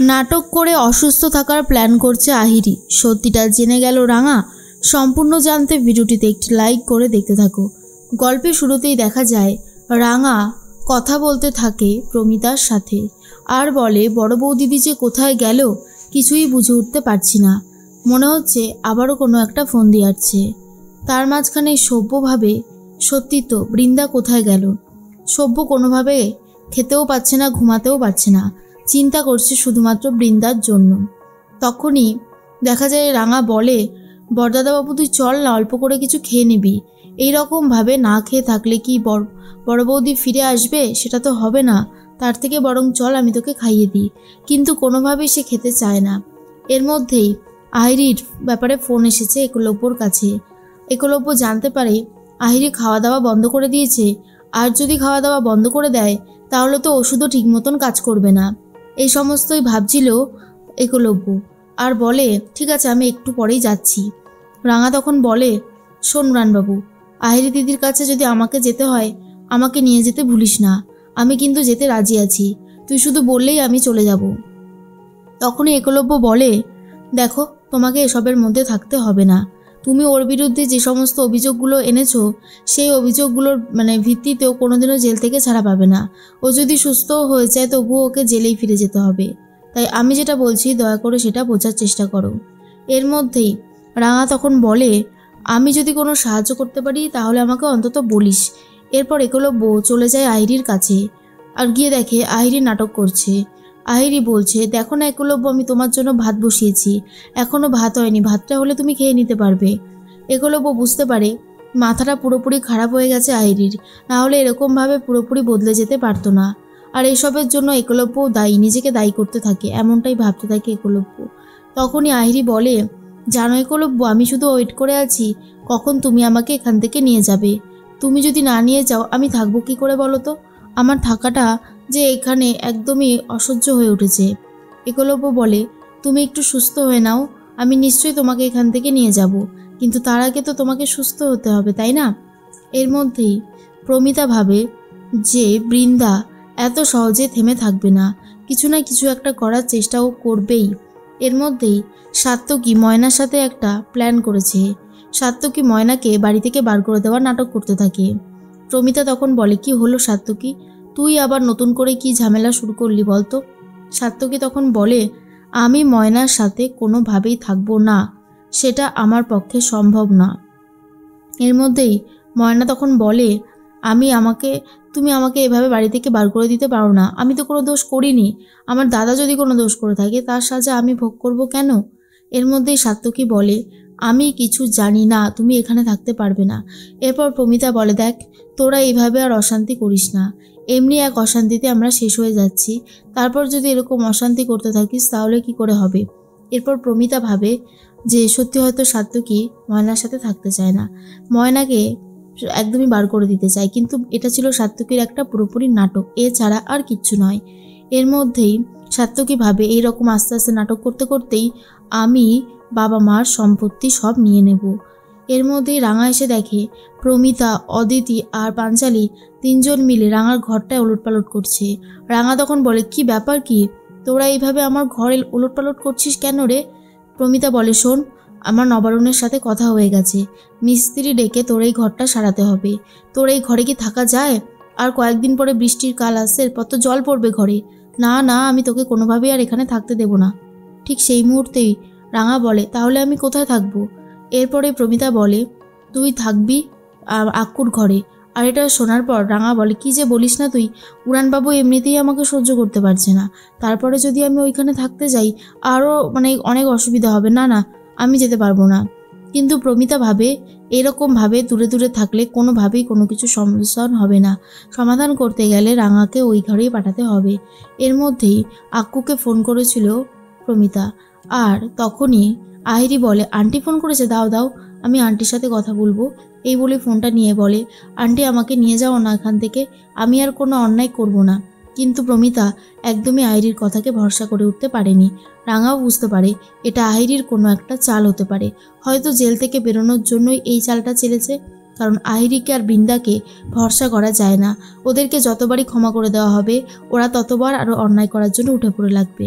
নাটক করে অসুস্থ থাকার প্ল্যান করছে আহিরি। সত্যিটা জেনে গেল রাঙা। সম্পূর্ণ জানতে ভিডিওটিতে একটি লাইক করে দেখতে থাকো। গল্পের শুরুতেই দেখা যায় রাঙা কথা বলতে থাকে প্রমিতার সাথে আর বলে, বড় বৌদিদি যে কোথায় গেল কিছুই বুঝে উঠতে পারছি না, মনে হচ্ছে আবারও কোনো একটা ফোন দিয়ে আসছে। তার মাঝখানে সভ্য ভাবে, সত্যি তো বৃন্দা কোথায় গেল। সভ্য কোনোভাবে খেতেও পাচ্ছে না, ঘুমাতেও পারছে না, চিন্তা করছে শুধুমাত্র বৃন্দার জন্য। তখনই দেখা যায় রাঙা বলে, বরদাদাবাবু তুই চল না, অল্প করে কিছু খেয়ে নিবি। এইরকমভাবে না খেয়ে থাকলে কি বড় বৌদি ফিরে আসবে? সেটা তো হবে না। তার থেকে বরং চল আমি তোকে খাইয়ে দিই। কিন্তু কোনোভাবেই সে খেতে চায় না। এর মধ্যেই আহিরির ব্যাপারে ফোন এসেছে একলব্যর কাছে। একলব্য জানতে পারে আহিরি খাওয়া দাওয়া বন্ধ করে দিয়েছে। আর যদি খাওয়া দাওয়া বন্ধ করে দেয় তাহলে তো ওষুধও ঠিক মতন কাজ করবে না। এই সমস্তই ভাবছিল একলব্য আর বলে, ঠিক আছে আমি একটু পরেই যাচ্ছি। রাঙা তখন বলে, শোন উড়ানবাবু, আহিরি দিদির কাছে যদি আমাকে যেতে হয় আমাকে নিয়ে যেতে ভুলিস না। আমি কিন্তু যেতে রাজি আছি, তুই শুধু বললেই আমি চলে যাব। তখনই একলব্য বলে, দেখো তোমাকে এসবের মধ্যে থাকতে হবে না। তুমি ওর বিরুদ্ধে যে সমস্ত অভিযোগগুলো এনেছো সেই অভিযোগগুলোর ভিত্তিতেও কোনোদিনও জেল থেকে ছাড়া পাবে না। ও যদি সুস্থও হয়ে যায় তবুও ওকে জেলেই ফিরে যেতে হবে। তাই আমি যেটা বলছি দয়া করে সেটা বোঝার চেষ্টা করো। এর মধ্যেই রাঙা তখন বলে, আমি যদি কোনো সাহায্য করতে পারি তাহলে আমাকে অন্তত বলিস। এরপর একলব্য চলে যায় আহিরির কাছে আর গিয়ে দেখে আহিরি নাটক করছে। আহিরি বলছে, দেখো না একলব্য, আমি তোমার জন্য ভাত বসিয়েছি, এখনও ভাত হয়নি, ভাতটা হলে তুমি খেয়ে নিতে পারবে। একলব্য বুঝতে পারে মাথাটা পুরোপুরি খারাপ হয়ে গেছে আহিরির, নাহলে এরকমভাবে পুরোপুরি বদলে যেতে পারতো না। আর এসবের জন্য একলব্যও দায়ী, নিজেকে দায়ী করতে থাকে, এমনটাই ভাবতে থাকে একলব্য। তখনই আহিরি বলে, জানো একলব্য, আমি শুধু ওয়েট করে আছি কখন তুমি আমাকে এখান থেকে নিয়ে যাবে। তুমি যদি না নিয়ে যাও আমি থাকবো কী করে বলো তো? আমার থাকাটা যে এখানে একদমই অসহ্য হয়ে উঠেছে। একলব্য বলে, তুমি একটু সুস্থ হয়ে নাও, আমি নিশ্চয়ই তোমাকে এখান থেকে নিয়ে যাব, কিন্তু তার আগে তো তোমাকে সুস্থ হতে হবে, তাই না? এর মধ্যেই প্রমিতা ভাবে যে বৃন্দা এত সহজে থেমে থাকবে না, কিছু না কিছু একটা করার চেষ্টাও করবেই। এর মধ্যেই সাত্তকী ময়নার সাথে একটা প্ল্যান করেছে। সাত্তকী ময়নাকে বাড়ি থেকে বার করে দেওয়ার নাটক করতে থাকে। প্রমিতা তখন বলে, কি হলো সাত্তকী, তুই আবার নতুন করে কি ঝামেলা শুরু করলি বলতো? সাত্তকী তখন বলে, আমি ময়নার সাথে কোনোভাবেই থাকবো না, সেটা আমার পক্ষে সম্ভব না। এর মধ্যেই ময়না তখন বলে, তুমি আমাকে এভাবে বাড়ি থেকে বার করে দিতে পারো না, আমি তো কোনো দোষ করিনি। আমার দাদা যদি কোনো দোষ করে থাকে তার সাজা আমি ভোগ করব কেন? এর মধ্যেই সাত্তকী বলে, আমি কিছু জানি না, তুমি এখানে থাকতে পারবে না। এরপর প্রমিতা বলে, দেখ তোরা এইভাবে আর অশান্তি করিস না, এমনি এক অশান্তিতে আমরা শেষ হয়ে যাচ্ছি, তারপর যদি এরকম অশান্তি করতে থাকিস তাহলে কি করে হবে? এরপর প্রমিতা ভাবে যে সত্যি হয়তো সাত্তকী ময়নার সাথে থাকতে চায় না, ময়নাকে একদমই বার করে দিতে চায়, কিন্তু এটা ছিল সাত্তকীর একটা পুরোপুরি নাটক, এছাড়া আর কিচ্ছু নয়। এর মধ্যেই সাত্তকী ভাবে এইরকম আস্তে আস্তে নাটক করতে করতেই আমি বাবা মার সম্পত্তি সব নিয়ে নেব। এর মধ্যেই রাঙা এসে দেখে প্রমিতা, অদিতি আর পাঞ্চালি তিনজন মিলে রাঙার ঘরটায় ওলটপালট করছে। রাঙা তখন বলে, কি ব্যাপার কি, তোরা এইভাবে আমার ঘরে ওলটপালট করছিস কেন রে? প্রমিতা বলে, শোন, আমার নবারুণের সাথে কথা হয়ে গেছে, মিস্ত্রি ডেকে তোর এই ঘরটা সারাতে হবে। তোর এই ঘরে কি থাকা যায়? আর কয়েকদিন পরে বৃষ্টির কাল আসছে, এরপর তো জল পড়বে ঘরে। না না, আমি তোকে কোনোভাবেই আর এখানে থাকতে দেব না। ঠিক সেই মুহূর্তেই রাঙা বলে, তাহলে আমি কোথায় থাকবো? এরপরে প্রমিতা বলে, তুই থাকবি আক্কুর ঘরে। আর এটা শোনার পর রাঙা বলে, কি যে বলিস না তুই, উড়ানবাবু এমনিতেই আমাকে সহ্য করতে পারছে না, তারপরে যদি আমি ওইখানে থাকতে যাই আরও অনেক অসুবিধা হবে। না না, আমি যেতে পারবো না। কিন্তু প্রমিতা ভাবে এরকমভাবে দূরে দূরে থাকলে কোনোভাবেই কোনো কিছু সমাধান হবে না, সমাধান করতে গেলে রাঙাকে ওই ঘরেই পাঠাতে হবে। এর মধ্যেই আক্কুকে ফোন করেছিল প্রমিতা, আর তখনই আহিরি বলে, আন্টি ফোন করেছে, দাও দাও, আমি আন্টির সাথে কথা বলবো। এই বলে ফোনটা নিয়ে বলে, আন্টি আমাকে নিয়ে যাও না এখান থেকে, আমি আর কোনো অন্যায় করব না। কিন্তু প্রমিতা একদমই আহিরির কথাকে ভরসা করে উঠতে পারেনি। রাঙাও বুঝতে পারে এটা আহিরির কোনো একটা চাল হতে পারে, হয়তো জেল থেকে বেরোনোর জন্যই এই চালটা চেলেছে। কারণ আহিরিকে আর বৃন্দাকে ভরসা করা যায় না, ওদেরকে যতবারই ক্ষমা করে দেওয়া হবে ওরা ততবার আরও অন্যায় করার জন্য উঠে পড়ে লাগবে।